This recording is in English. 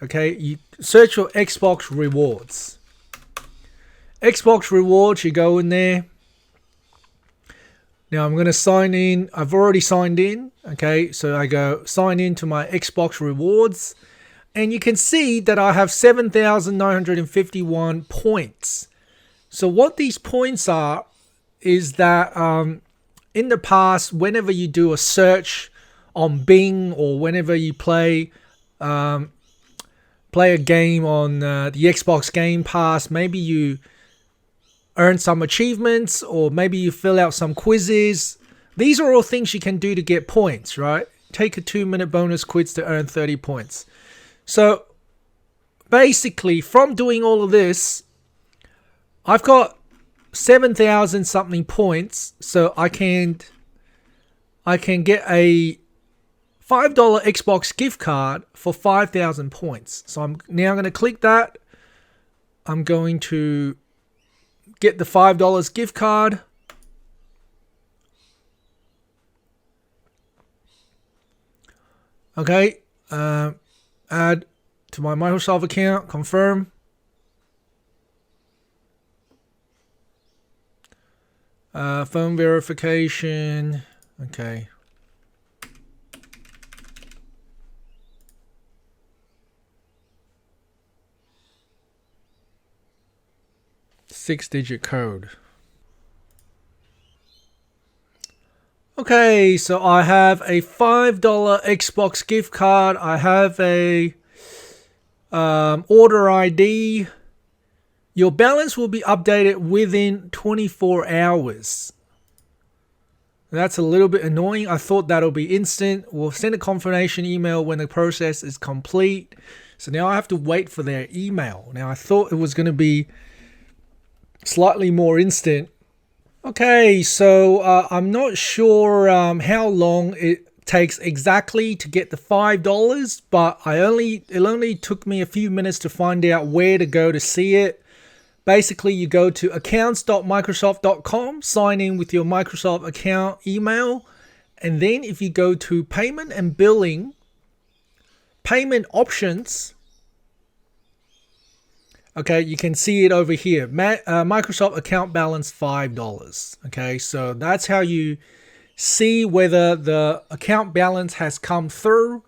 Okay, you search for Xbox rewards. Xbox rewards, you go in there. Now I'm going to sign in. I've already signed in. Okay, so I go sign in to my Xbox rewards. And you can see that I have 7,951 points. So what these points are is that in the past, whenever you do a search on Bing or whenever you play a game on the Xbox Game Pass, maybe you earn some achievements or maybe you fill out some quizzes. These are all things you can do to get points, right? Take a 2-minute bonus quiz to earn 30 points. So basically, from doing all of this, I've got 7,000 something points, so I can get a $5 Xbox gift card for 5,000 points. So I'm now going to click that. I'm going to get the $5 gift card. Okay, add to my Microsoft account, confirm. Phone verification. Okay. Six-digit code. Okay, so I have a $5 Xbox gift card. I have a order ID. Your balance will be updated within 24 hours. That's a little bit annoying. I thought that'll be instant. We'll send a confirmation email when the process is complete. So now I have to wait for their email. Now I thought it was going to be slightly more instant. Okay, so I'm not sure how long it takes exactly to get the $5, but it only took me a few minutes to find out where to go to see it. Basically, you go to accounts.microsoft.com, sign in with your Microsoft account email, and then if you go to payment and billing, payment options, okay, you can see it over here. Microsoft account balance $5. Okay, so that's how you see whether the account balance has come through.